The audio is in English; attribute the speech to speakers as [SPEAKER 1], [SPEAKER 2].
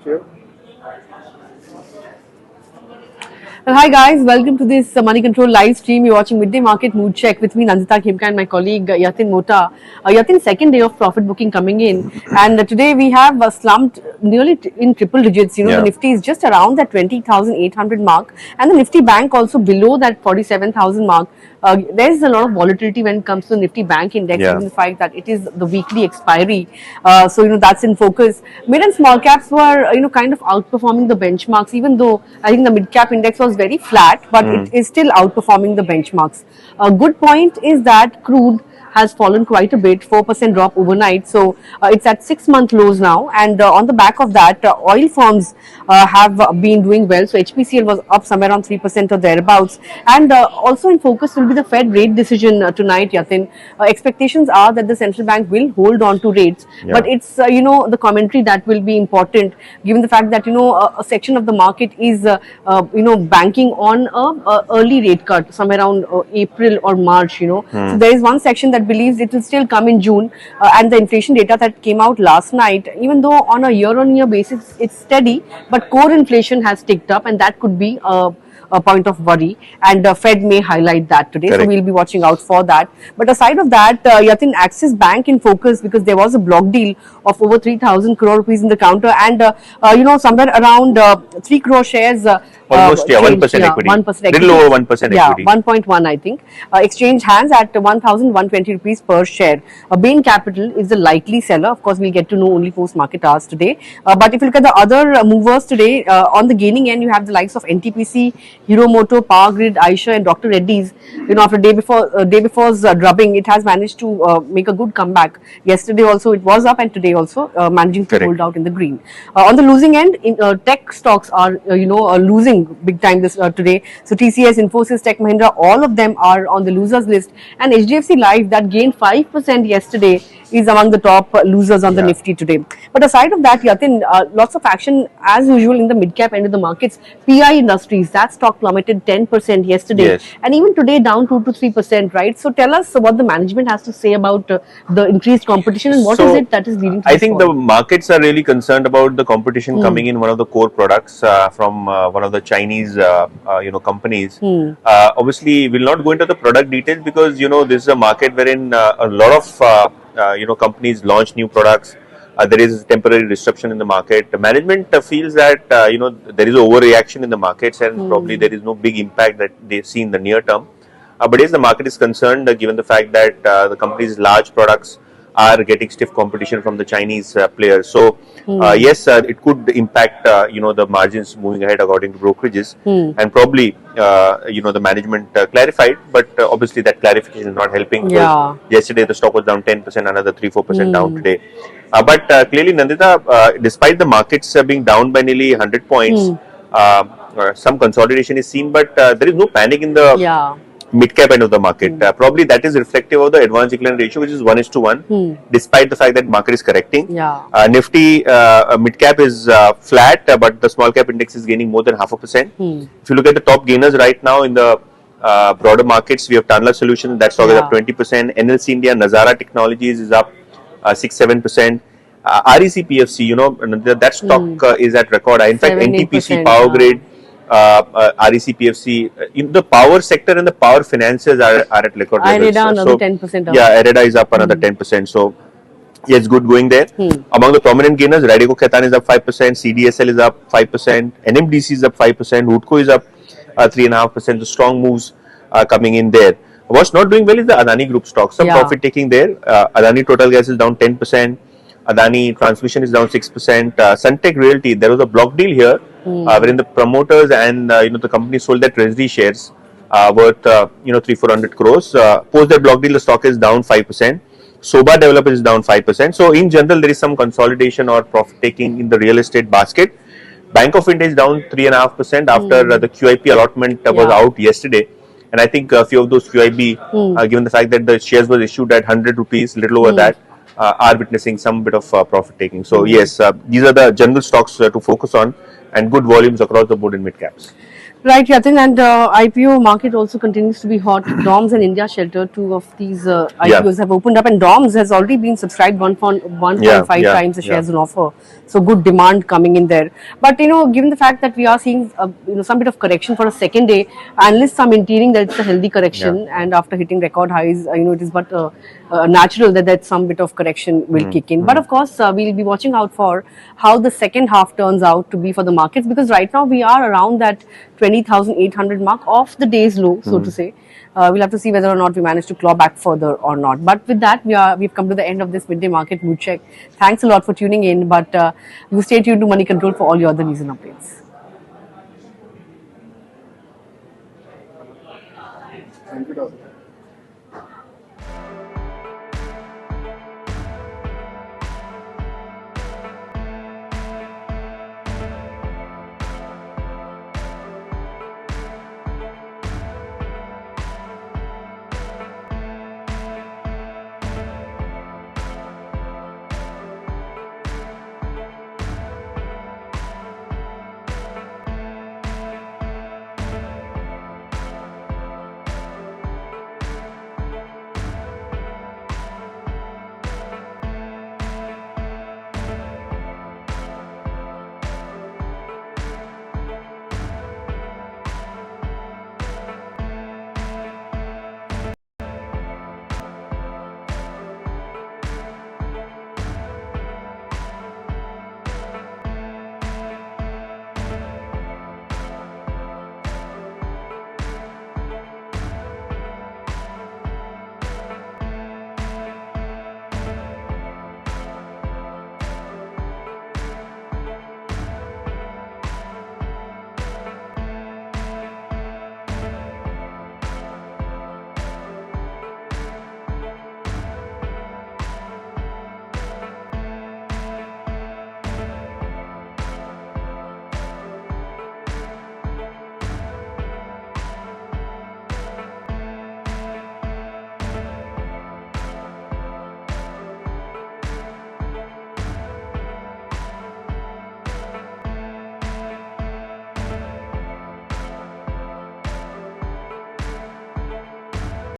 [SPEAKER 1] you.
[SPEAKER 2] Well, hi guys, welcome to this Moneycontrol live stream. You're watching Midday Market Mood Check with me, Nandita Khemka, and my colleague Yatin Mota. Yatin's second day of profit booking coming in, and today we have slumped nearly in triple digits. The Nifty is just around that 20,800 mark, and the Nifty Bank also below that 47,000 mark. There is a lot of volatility when it comes to the Nifty Bank Index, given the fact that it is the weekly expiry. So that's in focus. Mid and small caps were kind of outperforming the benchmarks, even though I think the mid cap index was very flat, but it is still outperforming the benchmarks. A good point is that crude has fallen quite a bit, 4% drop overnight. So it's at 6-month lows now. And on the back of that, oil firms have been doing well. So HPCL was up somewhere around 3% or thereabouts. And also in focus will be the Fed rate decision tonight, Yatin. Expectations are that the central bank will hold on to rates. But it's, the commentary that will be important, given the fact that, a section of the market is, banking on a early rate cut, somewhere around April or March, So there is one section that believes it will still come in June, and the inflation data that came out last night, even though on a year-on-year basis it's steady, but core inflation has ticked up, and that could be a point of worry, and the Fed may highlight that today. Correct. So we'll be watching out for that. But aside of that, Yatin, Axis Bank in focus, because there was a block deal of over 3,000 crore rupees in the counter, and somewhere around 3 crore shares.
[SPEAKER 1] Almost 1% equity.
[SPEAKER 2] 1% equity.
[SPEAKER 1] Little over 1% equity.
[SPEAKER 2] 1.1 I think. Exchange hands at 1,120 rupees per share. Bain Capital is the likely seller. Of course, we'll get to know only post market hours today. But if you look at the other movers today, on the gaining end, you have the likes of NTPC, Hero Moto, Power Grid, Eicher, and Dr. Reddy's. After day before's drubbing, it has managed to make a good comeback. Yesterday also it was up, and today also managing to hold out in the green. On the losing end, tech stocks are losing big time this today. So TCS, Infosys, Tech Mahindra, all of them are on the losers list. And HDFC Life, that gained 5% yesterday, is among the top losers on the Nifty today. But aside of that, Yatin, lots of action as usual in the mid-cap end of the markets. PI Industries, that stock plummeted 10% yesterday, and even today down 2 to 3%, right? So tell us what the management has to say about the increased competition, and what is it that is leading to
[SPEAKER 1] I think the markets are really concerned about the competition coming in one of the core products from one of the Chinese companies. Obviously, we'll not go into the product details, because this is a market wherein a lot of companies launch new products. There is temporary disruption in the market. The management feels that there is overreaction in the markets, and probably there is no big impact that they see in the near term. But yes, the market is concerned given the fact that the company's large products are getting stiff competition from the Chinese players. So yes, it could impact the margins moving ahead according to brokerages, and probably the management clarified, but obviously that clarification is not helping. Yesterday the stock was down 10%, another 3-4% down today. But clearly, Nandita, despite the markets being down by nearly 100 points, some consolidation is seen, but there is no panic in the mid-cap end of the market. Probably that is reflective of the advanced decline ratio, which is 1:1, despite the fact that market is correcting. Nifty mid-cap is flat, but the small-cap index is gaining more than 0.5%. If you look at the top gainers right now in the broader markets, we have Tanla Solutions, that stock is up 20%. NLC India, Nazara Technologies is up 6-7%. REC PFC, that stock is at record high. In fact, NTPC, Power Grid, REC PFC, the power sector and the power financiers are at record levels.
[SPEAKER 2] Areda another 10% up.
[SPEAKER 1] Yeah, Areda is up another 10%. So yeah, it's good going there. Among the prominent gainers, Radico Khaitan is up 5%, CDSL is up 5%, NMDC is up 5%, Woodco is up 3.5%. The strong moves coming in there. What's not doing well is the Adani Group stocks. Some profit taking there. Adani Total Gas is down 10%. Adani Transmission is down 6%. Suntec Realty, there was a block deal here, wherein the promoters and the company sold their treasury shares worth 300-400 crores. Post that block deal, the stock is down 5%. Soba Developers is down 5%. So in general, there is some consolidation or profit taking in the real estate basket. Bank of India is down 3.5% after the QIP allotment was out yesterday. And I think a few of those QIB, given the fact that the shares were issued at 100 rupees, little over that, are witnessing some bit of profit taking. So yes, these are the general stocks to focus on, and good volumes across the board in mid caps.
[SPEAKER 2] Right, Yatin, and IPO market also continues to be hot. DOMS and India Shelter, two of these
[SPEAKER 1] Yeah,
[SPEAKER 2] IPOs have opened up, and DOMS has already been subscribed 1.5
[SPEAKER 1] yeah,
[SPEAKER 2] times the
[SPEAKER 1] yeah.
[SPEAKER 2] shares on offer. So good demand coming in there. But given the fact that we are seeing some bit of correction for a second day, analysts are maintaining that it's a healthy
[SPEAKER 1] Yeah.
[SPEAKER 2] correction, and after hitting record highs, it is but natural that some bit of correction will kick in. But of course, we'll be watching out for how the second half turns out to be for the markets, because right now we are around that 20,800 mark off the day's low, so to say. We'll have to see whether or not we manage to claw back further or not. But with that, we've come to the end of this midday market mood check. Thanks a lot for tuning in, but you stay tuned to Money Control for all your other news and updates.
[SPEAKER 3] Thank you, Doctor.